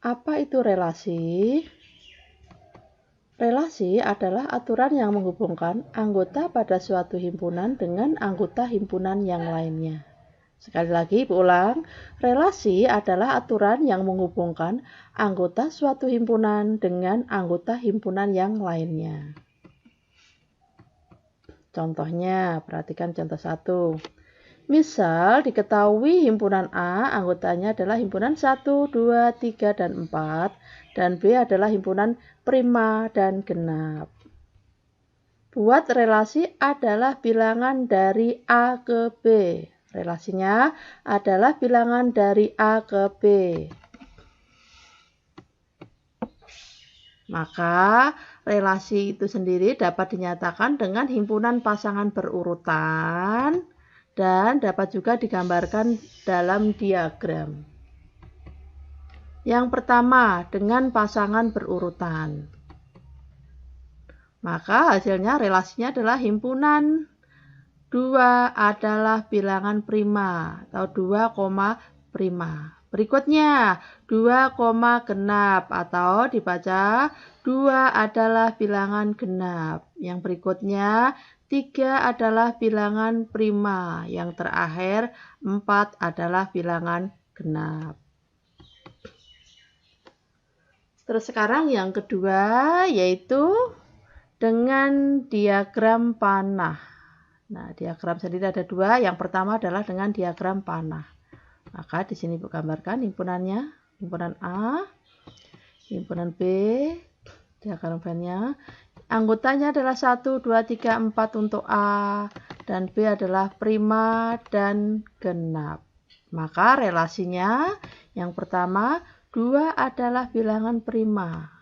Apa itu relasi? Relasi adalah aturan yang menghubungkan anggota pada suatu himpunan dengan anggota himpunan yang lainnya. Sekali lagi, ulang. Relasi adalah aturan yang menghubungkan anggota suatu himpunan dengan anggota himpunan yang lainnya. Contohnya, perhatikan contoh 1. Misal, diketahui himpunan A anggotanya adalah himpunan 1, 2, 3, dan 4, dan B adalah himpunan prima dan genap. Buat relasi adalah bilangan dari A ke B. Relasinya adalah bilangan dari A ke B. Maka relasi itu sendiri dapat dinyatakan dengan himpunan pasangan berurutan dan dapat juga digambarkan dalam diagram. Yang pertama, dengan pasangan berurutan. Maka hasilnya relasinya adalah himpunan 2 adalah bilangan prima atau 2, prima. Berikutnya 2, genap atau dibaca 2 adalah bilangan genap. Yang berikutnya 3 adalah bilangan prima. Yang terakhir 4 adalah bilangan genap. Terus sekarang yang kedua yaitu dengan diagram panah. Nah, diagram sendiri ada 2. Yang pertama adalah dengan diagram panah. Maka di sini Ibu gambarkan himpunannya, himpunan A, himpunan B, diagram panahnya. Anggotanya adalah 1, 2, 3, 4 untuk A, dan B adalah prima dan genap. Maka relasinya yang pertama 2 adalah bilangan prima.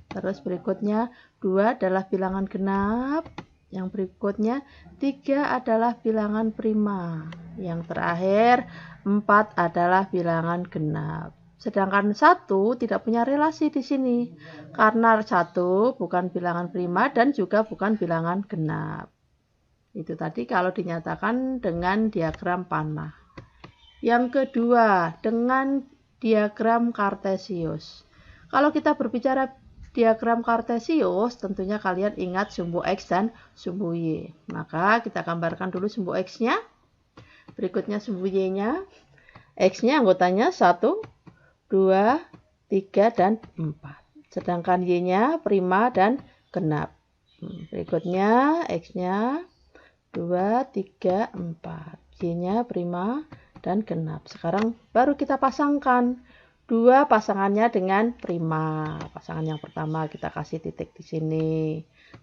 Terus berikutnya 2 adalah bilangan genap. Yang berikutnya 3 adalah bilangan prima. Yang terakhir 4 adalah bilangan genap. Sedangkan 1 tidak punya relasi di sini. Karena 1 bukan bilangan prima dan juga bukan bilangan genap. Itu tadi kalau dinyatakan dengan diagram panah. Yang kedua, dengan diagram kartesius. Kalau kita berbicara diagram kartesius, tentunya kalian ingat sumbu X dan sumbu Y. Maka kita gambarkan dulu sumbu X-nya. Berikutnya sumbu Y-nya. X-nya anggotanya 1, 2, 3, dan 4. Sedangkan Y-nya prima dan genap. Berikutnya X-nya 2, 3, 4. Y-nya prima dan genap. Sekarang baru kita pasangkan 2 pasangannya dengan prima. Pasangan yang pertama kita kasih titik di sini.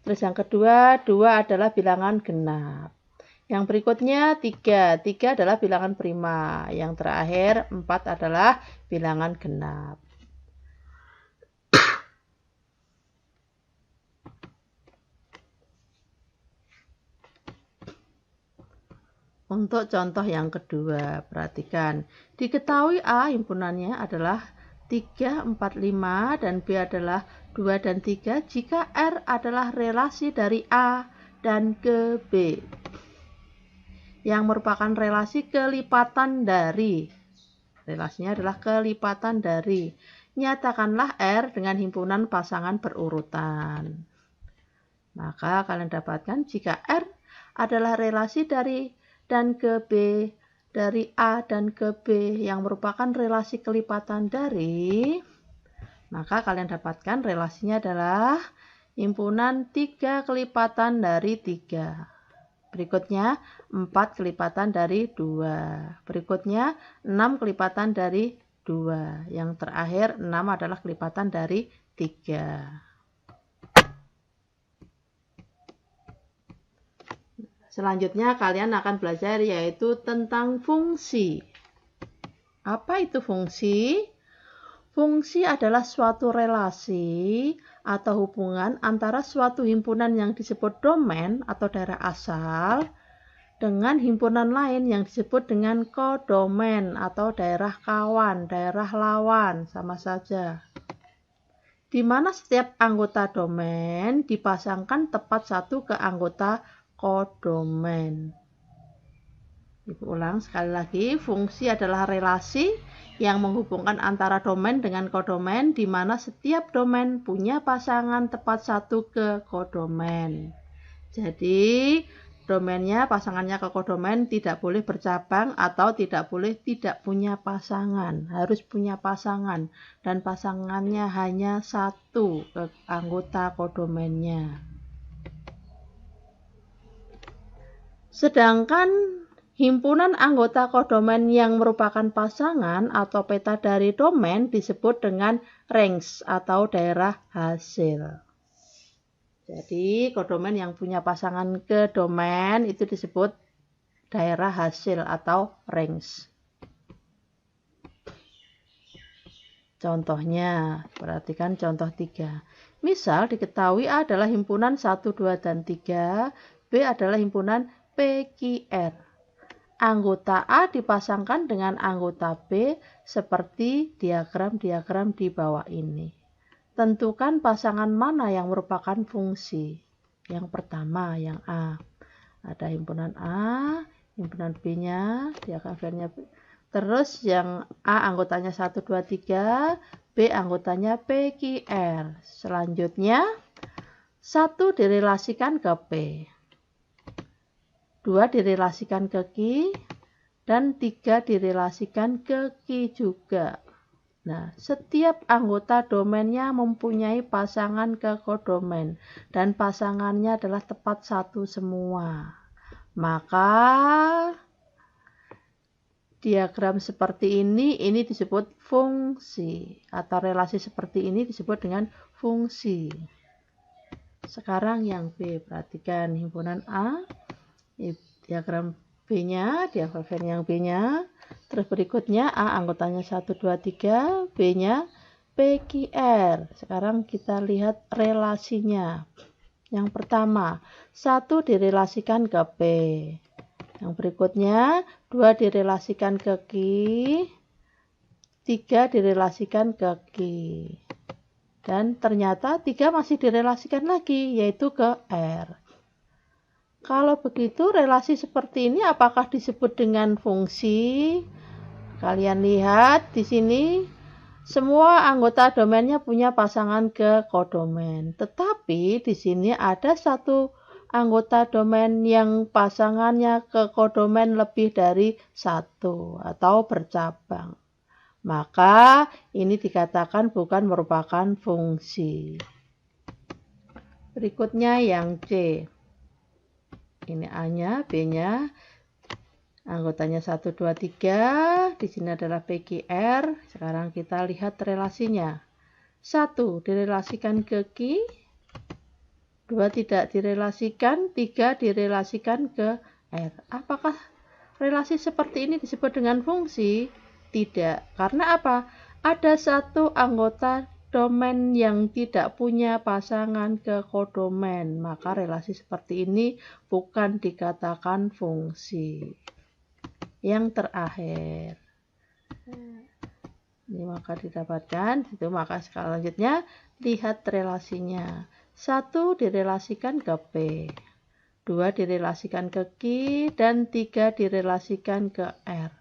Terus yang kedua, 2 adalah bilangan genap. Yang berikutnya 3. 3 adalah bilangan prima. Yang terakhir 4 adalah bilangan genap. Untuk contoh yang kedua, perhatikan. Diketahui A himpunannya adalah 3, 4, 5 dan B adalah 2 dan 3 jika R adalah relasi dari A dan ke B. Yang merupakan relasi kelipatan dari. Relasinya adalah kelipatan dari. Nyatakanlah R dengan himpunan pasangan berurutan. Maka kalian dapatkan jika R adalah relasi dari dan ke B, dari A dan ke B yang merupakan relasi kelipatan dari, maka kalian dapatkan relasinya adalah himpunan 3 kelipatan dari 3. Berikutnya 4 kelipatan dari 2. Berikutnya 6 kelipatan dari 2. Yang terakhir 6 adalah kelipatan dari 3. Selanjutnya kalian akan belajar yaitu tentang fungsi. Apa itu fungsi? Fungsi adalah suatu relasi atau hubungan antara suatu himpunan yang disebut domain atau daerah asal dengan himpunan lain yang disebut dengan kodomain atau daerah kawan, daerah lawan, sama saja. Di mana setiap anggota domain dipasangkan tepat satu ke anggota kodomain. Ibu ulang sekali lagi, fungsi adalah relasi yang menghubungkan antara domain dengan kodomain, di mana setiap domain punya pasangan tepat satu ke kodomain. Jadi domainnya, pasangannya ke kodomain tidak boleh bercabang atau tidak boleh tidak punya pasangan, harus punya pasangan, dan pasangannya hanya satu ke anggota kodomainnya. Sedangkan himpunan anggota kodomain yang merupakan pasangan atau peta dari domain disebut dengan range atau daerah hasil. Jadi kodomain yang punya pasangan ke domain itu disebut daerah hasil atau range. Contohnya, perhatikan contoh 3. Misal diketahui A adalah himpunan 1, 2, dan 3, B adalah himpunan PQR. Anggota A dipasangkan dengan anggota B seperti diagram-diagram di bawah ini. Tentukan pasangan mana yang merupakan fungsi. Yang pertama, yang A. Ada himpunan A, himpunan B-nya, diagram-nya B. Terus yang A anggotanya 1, 2, 3, B anggotanya PQR. Selanjutnya, 1 direlasikan ke P. 2 direlasikan ke Q, dan 3 direlasikan ke Q juga. Nah, setiap anggota domainnya mempunyai pasangan ke kodomain, dan pasangannya adalah tepat satu semua. Maka diagram seperti ini disebut fungsi, atau relasi seperti ini disebut dengan fungsi. Sekarang yang B, perhatikan himpunan A, diagram B-nya, diagram yang B-nya. Terus berikutnya A anggotanya 1, 2, 3, B-nya PQR. Sekarang kita lihat relasinya. Yang pertama, 1 direlasikan ke P. Yang berikutnya, 2 direlasikan ke Q, 3 direlasikan ke Q. Dan ternyata 3 masih direlasikan lagi, yaitu ke R. Kalau begitu, relasi seperti ini apakah disebut dengan fungsi? Kalian lihat di sini, semua anggota domainnya punya pasangan ke kodomain. Tetapi di sini ada satu anggota domain yang pasangannya ke kodomain lebih dari satu atau bercabang. Maka ini dikatakan bukan merupakan fungsi. Berikutnya yang C. Ini A-nya, B-nya, anggotanya 1, 2, 3, di sini adalah PQR. Sekarang kita lihat relasinya. 1 direlasikan ke Q, 2 tidak direlasikan, 3 direlasikan ke R. Apakah relasi seperti ini disebut dengan fungsi? Tidak. Karena apa? Ada satu anggota domain yang tidak punya pasangan ke kodomain, maka relasi seperti ini bukan dikatakan fungsi. Yang terakhir, ini maka didapatkan, itu maka selanjutnya lihat relasinya. 1 direlasikan ke P, 2 direlasikan ke Q, dan 3 direlasikan ke R.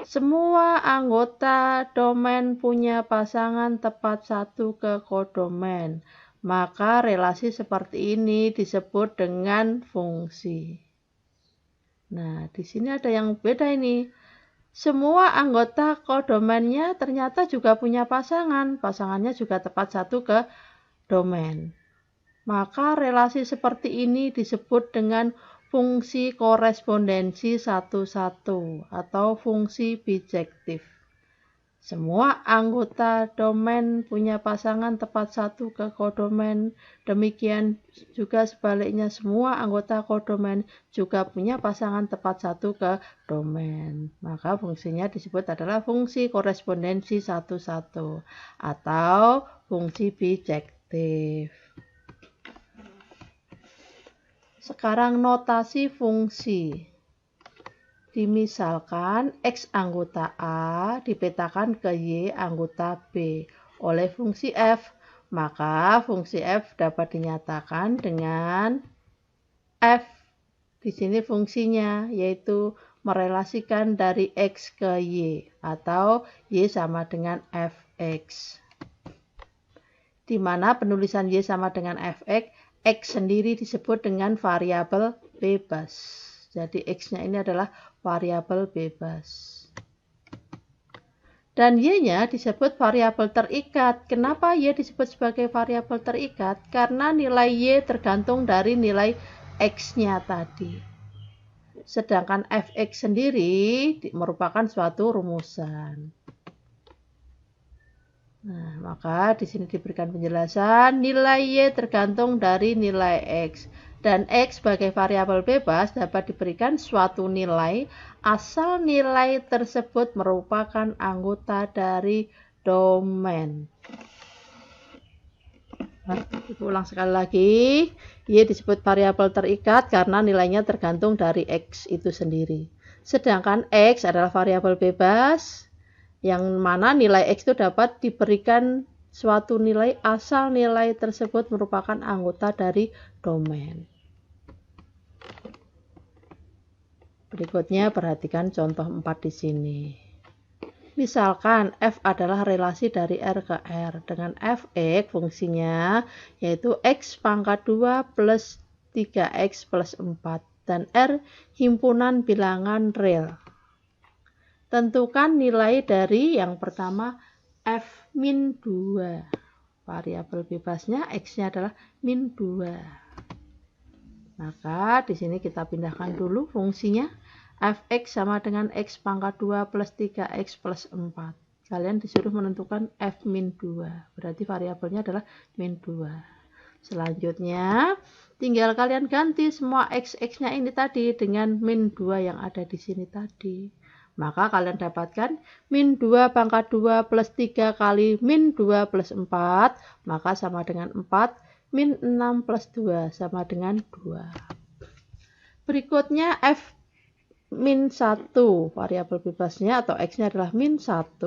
Semua anggota domain punya pasangan tepat satu ke kodomain, maka relasi seperti ini disebut dengan fungsi. Nah, di sini ada yang beda ini. Semua anggota kodomainnya ternyata juga punya pasangan, pasangannya juga tepat satu ke domain. Maka relasi seperti ini disebut dengan fungsi korespondensi satu-satu atau fungsi bijektif. Semua anggota domain punya pasangan tepat satu ke kodomain. Demikian juga sebaliknya, semua anggota kodomain juga punya pasangan tepat satu ke domain. Maka fungsinya disebut adalah fungsi korespondensi satu-satu atau fungsi bijektif. Sekarang notasi fungsi. Dimisalkan X anggota A dipetakan ke Y anggota B oleh fungsi F, maka fungsi F dapat dinyatakan dengan F. Di sini fungsinya yaitu merelasikan dari X ke Y, atau Y sama dengan Fx. Di mana penulisan Y sama dengan Fx, X sendiri disebut dengan variabel bebas. Jadi X-nya ini adalah variabel bebas. Dan Y-nya disebut variabel terikat. Kenapa Y disebut sebagai variabel terikat? Karena nilai Y tergantung dari nilai X-nya tadi. Sedangkan Fx sendiri merupakan suatu rumusan. Nah, maka di sini diberikan penjelasan nilai Y tergantung dari nilai X. Dan X sebagai variabel bebas dapat diberikan suatu nilai asal nilai tersebut merupakan anggota dari domain. Nah, ulang sekali lagi, Y disebut variabel terikat karena nilainya tergantung dari X itu sendiri. Sedangkan X adalah variabel bebas, yang mana nilai X itu dapat diberikan suatu nilai asal nilai tersebut merupakan anggota dari domain. Berikutnya perhatikan contoh 4 di sini. Misalkan F adalah relasi dari R ke R dengan Fx fungsinya yaitu X pangkat 2 plus 3X plus 4 dan R himpunan bilangan real. Tentukan nilai dari yang pertama F min 2. Variabel bebasnya X-nya adalah min 2. Maka di sini kita pindahkan dulu fungsinya. Fx sama dengan X pangkat 2 plus 3X plus 4. Kalian disuruh menentukan F min 2. Berarti variabelnya adalah min 2. Selanjutnya, tinggal kalian ganti semua X-nya ini tadi dengan min 2 yang ada di sini tadi. Maka kalian dapatkan min 2 pangkat 2 plus 3 kali min 2 plus 4. Maka sama dengan 4. Min 6 plus 2 sama dengan 2. Berikutnya F min 1, variabel bebasnya atau X-nya adalah min 1.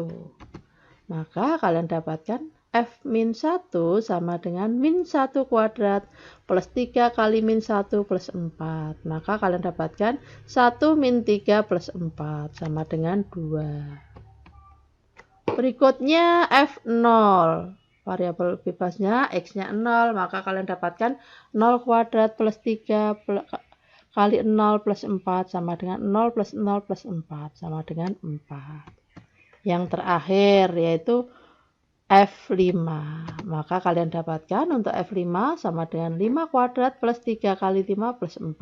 Maka kalian dapatkan F min 1 sama dengan min 1 kuadrat plus 3 kali min 1 plus 4. Maka kalian dapatkan 1 min 3 plus 4 sama dengan 2. Berikutnya F0. Variabel bebasnya X-nya 0. Maka kalian dapatkan 0 kuadrat plus 3 kali 0 plus 4 sama dengan 0 plus 0 plus 4 sama dengan 4. Yang terakhir yaitu F5. Maka kalian dapatkan untuk F5 sama dengan 5 kuadrat plus 3 kali 5 plus 4.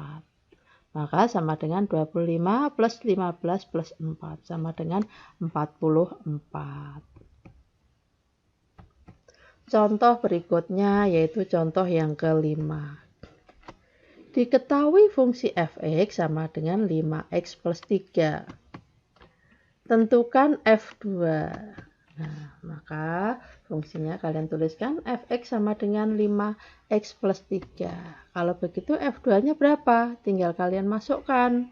Maka sama dengan 25 plus 15 plus 4 sama dengan 44. Contoh berikutnya yaitu contoh yang kelima. Diketahui fungsi Fx sama dengan 5x plus 3. Tentukan F2. Nah, maka fungsinya kalian tuliskan Fx sama dengan 5x plus 3. Kalau begitu F2-nya berapa? Tinggal kalian masukkan.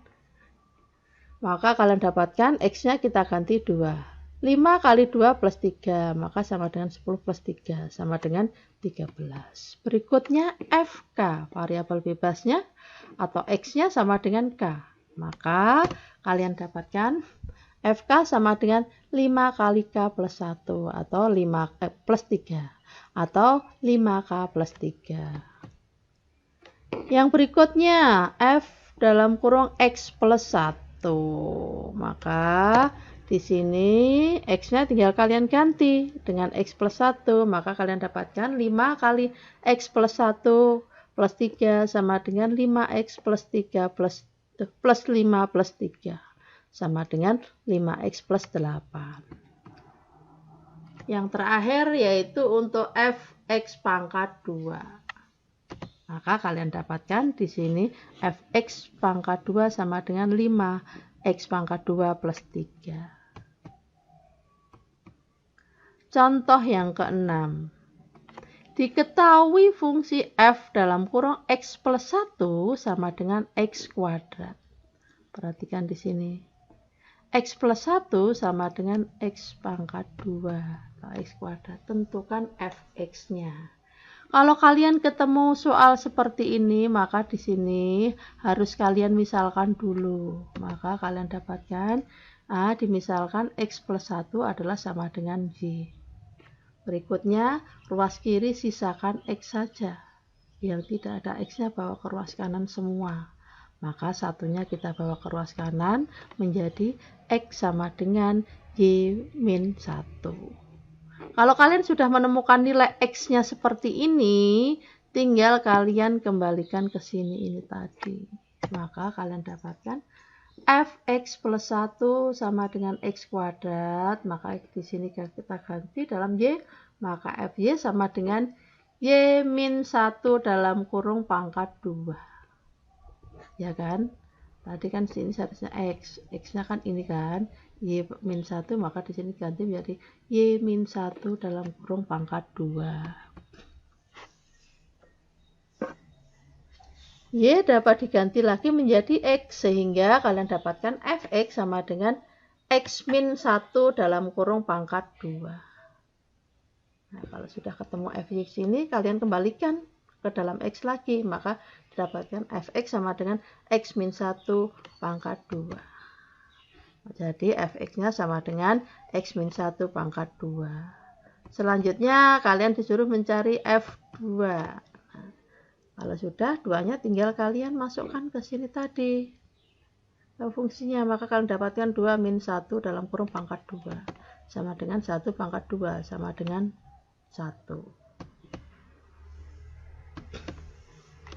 Maka kalian dapatkan X-nya kita ganti 2. 5 kali 2 plus 3, maka sama dengan 10 plus 3, sama dengan 13. Berikutnya Fk, variabel bebasnya atau X-nya sama dengan K. Maka kalian dapatkan Fk sama dengan 5 kali K plus 1 atau 5 plus 3 atau 5K plus 3. Yang berikutnya F dalam kurung X plus 1. Maka di sini X-nya tinggal kalian ganti dengan X plus 1. Maka kalian dapatkan 5 kali X plus 1 plus 3 sama dengan 5X plus 3 plus 5 plus 3. Sama dengan 5X plus 8. Yang terakhir yaitu untuk Fx pangkat 2. Maka kalian dapatkan di sini Fx pangkat 2 sama dengan 5X pangkat 2 plus 3. Contoh yang keenam. Diketahui fungsi f dalam kurung x plus 1 sama dengan x kuadrat. Perhatikan di sini. X plus 1 sama dengan x pangkat 2 atau x kuadrat. Tentukan fx-nya. Kalau kalian ketemu soal seperti ini, maka di sini harus kalian misalkan dulu. Maka kalian dapatkan dimisalkan X plus 1 adalah sama dengan Y. Berikutnya, ruas kiri sisakan X saja. Yang tidak ada X-nya bawa ke ruas kanan semua. Maka satunya kita bawa ke ruas kanan menjadi X sama dengan Y min 1. Kalau kalian sudah menemukan nilai X-nya seperti ini, tinggal kalian kembalikan ke sini ini tadi. Maka kalian dapatkan Fx plus 1 sama dengan X kuadrat. Maka di sini kita ganti dalam Y. Maka Fy sama dengan Y min 1 dalam kurung pangkat 2. Ya kan? Tadi kan sini seharusnya X. X-nya kan ini kan. Y min 1, maka di sini ganti menjadi Y min 1 dalam kurung pangkat 2. Y dapat diganti lagi menjadi X, sehingga kalian dapatkan Fx sama dengan X min 1 dalam kurung pangkat 2. Nah, kalau sudah ketemu Fx ini, kalian kembalikan ke dalam X lagi, maka didapatkan Fx sama dengan X min 1 pangkat 2. Jadi Fx-nya sama dengan X min 1 pangkat 2. Selanjutnya kalian disuruh mencari F2. Nah, kalau sudah, 2-nya tinggal kalian masukkan ke sini tadi. Fungsinya, maka kalian dapatkan 2 min 1 dalam kurung pangkat 2. Sama dengan 1 pangkat 2, sama dengan 1.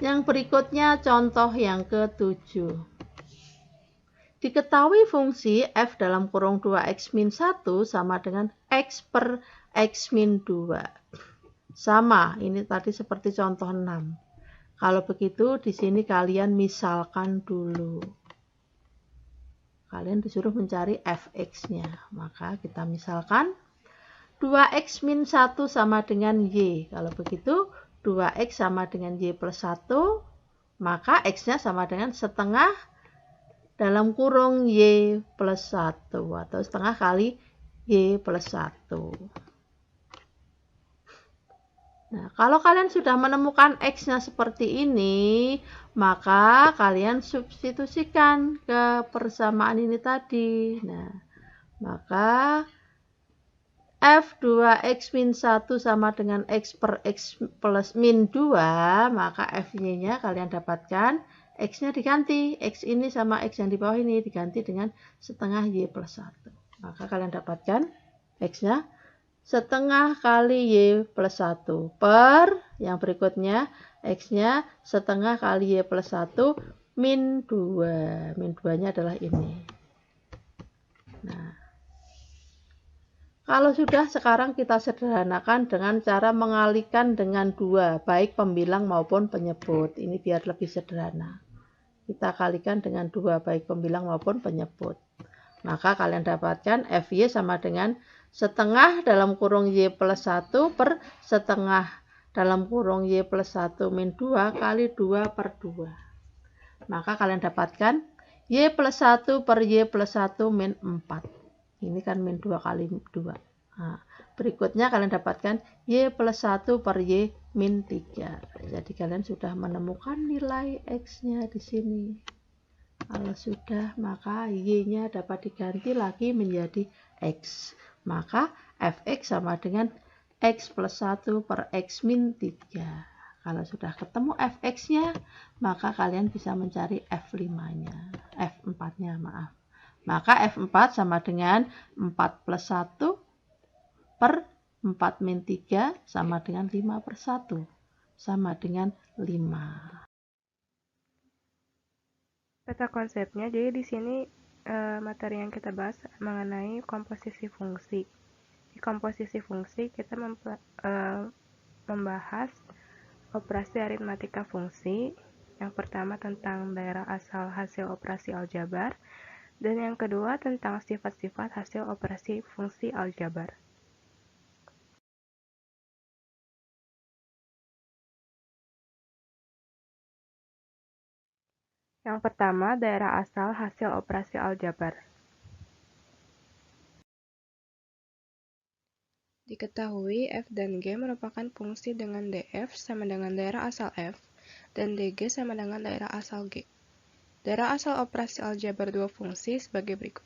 Yang berikutnya contoh yang ke-7. Diketahui fungsi f dalam kurung 2x min 1 sama dengan x per x min 2. Sama, ini tadi seperti contoh 6. Kalau begitu, di sini kalian misalkan dulu. Kalian disuruh mencari fx-nya. Maka kita misalkan 2x min 1 sama dengan y. Kalau begitu, 2x sama dengan y plus 1, maka x-nya sama dengan setengah dalam kurung y plus 1 atau setengah kali y plus 1. Nah, kalau kalian sudah menemukan X-nya seperti ini, maka kalian substitusikan ke persamaan ini tadi. Nah, maka F2X min 1 sama dengan X per X plus min 2, maka F-nya kalian dapatkan X-nya diganti, X ini sama X yang di bawah ini diganti dengan setengah Y plus 1. Maka kalian dapatkan X-nya setengah kali Y plus 1 per yang berikutnya X-nya setengah kali Y plus 1 min 2. Min 2-nya adalah ini. Nah, kalau sudah, sekarang kita sederhanakan dengan cara mengalihkan dengan 2, baik pembilang maupun penyebut. Ini biar lebih sederhana. Kita kalikan dengan 2, baik pembilang maupun penyebut. Maka kalian dapatkan Fy sama dengan setengah dalam kurung Y plus 1 per setengah dalam kurung Y plus 1 min 2 kali 2 per 2. Maka kalian dapatkan Y plus 1 per Y plus 1 min 4. Ini kan min 2 kali 2. Nah, berikutnya kalian dapatkan Y plus 1 per Y min 3. Jadi kalian sudah menemukan nilai X-nya di sini. Kalau sudah, maka Y-nya dapat diganti lagi menjadi X. Maka Fx sama dengan X plus 1 per X min 3. Kalau sudah ketemu Fx-nya, maka kalian bisa mencari F5-nya. F4-nya, maaf. Maka F4 sama dengan 4 plus 1 per 4 min 3 sama dengan 5 per 1. Sama dengan 5. Peta konsepnya, jadi di sini materi yang kita bahas mengenai komposisi fungsi. Di komposisi fungsi kita membahas operasi aritmatika fungsi. Yang pertama tentang daerah asal hasil operasi aljabar, dan yang kedua tentang sifat-sifat hasil operasi fungsi aljabar. Yang pertama, daerah asal hasil operasi aljabar. Diketahui f dan g merupakan fungsi dengan df sama dengan daerah asal f, dan dg sama dengan daerah asal g. Daerah asal operasi aljabar dua fungsi sebagai berikut.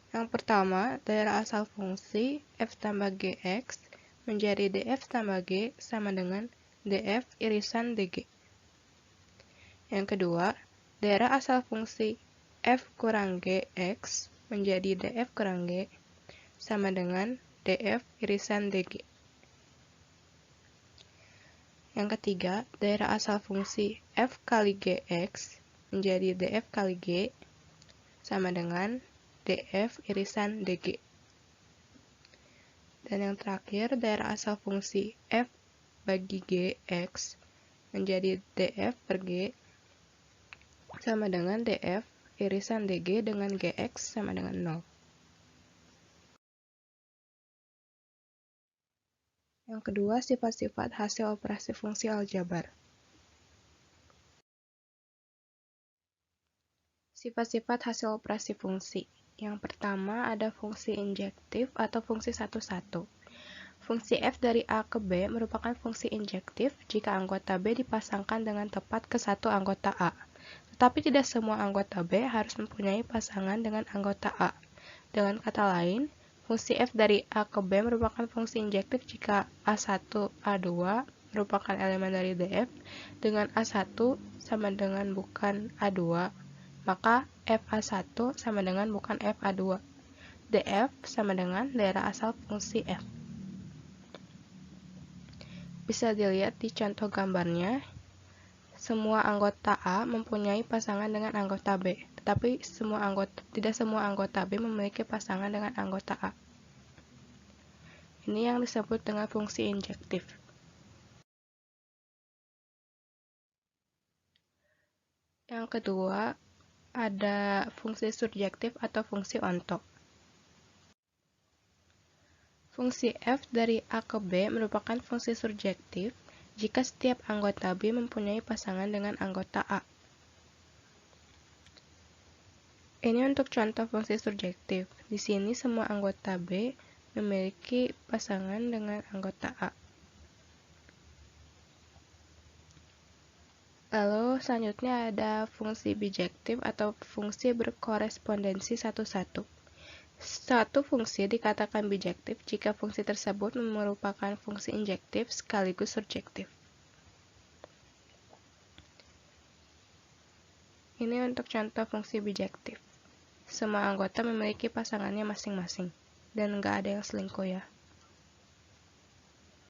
Yang pertama, daerah asal fungsi f tambah gx menjadi df tambah g sama dengan df irisan dg. Yang kedua, daerah asal fungsi f kurang gx menjadi df kurang g sama dengan df irisan dg. Yang ketiga, daerah asal fungsi f kali gx menjadi df kali g sama dengan df irisan dg. Dan yang terakhir, daerah asal fungsi f bagi gx menjadi df per g sama dengan df irisan dg dengan gx sama dengan 0. Yang kedua, sifat-sifat hasil operasi fungsi aljabar. Sifat-sifat hasil operasi fungsi. Yang pertama ada fungsi injektif atau fungsi satu-satu. Fungsi f dari A ke B merupakan fungsi injektif jika anggota B dipasangkan dengan tepat ke satu anggota A. Tetapi tidak semua anggota B harus mempunyai pasangan dengan anggota A. Dengan kata lain, fungsi f dari A ke B merupakan fungsi injektif jika A1, A2 merupakan elemen dari df dengan A1 sama dengan bukan A2, maka FA1 sama dengan bukan FA2. df sama dengan daerah asal fungsi f. Bisa dilihat di contoh gambarnya, semua anggota A mempunyai pasangan dengan anggota B, tetapi tidak semua anggota B memiliki pasangan dengan anggota A. Ini yang disebut dengan fungsi injektif. Yang kedua, ada fungsi surjektif atau fungsi onto. Fungsi f dari A ke B merupakan fungsi surjektif jika setiap anggota B mempunyai pasangan dengan anggota A. Ini untuk contoh fungsi surjektif. Di sini semua anggota B memiliki pasangan dengan anggota A. Lalu selanjutnya ada fungsi bijektif atau fungsi berkorespondensi satu-satu. Satu fungsi dikatakan bijektif jika fungsi tersebut merupakan fungsi injektif sekaligus surjektif. Ini untuk contoh fungsi bijektif. Semua anggota memiliki pasangannya masing-masing, dan nggak ada yang selingkuh ya.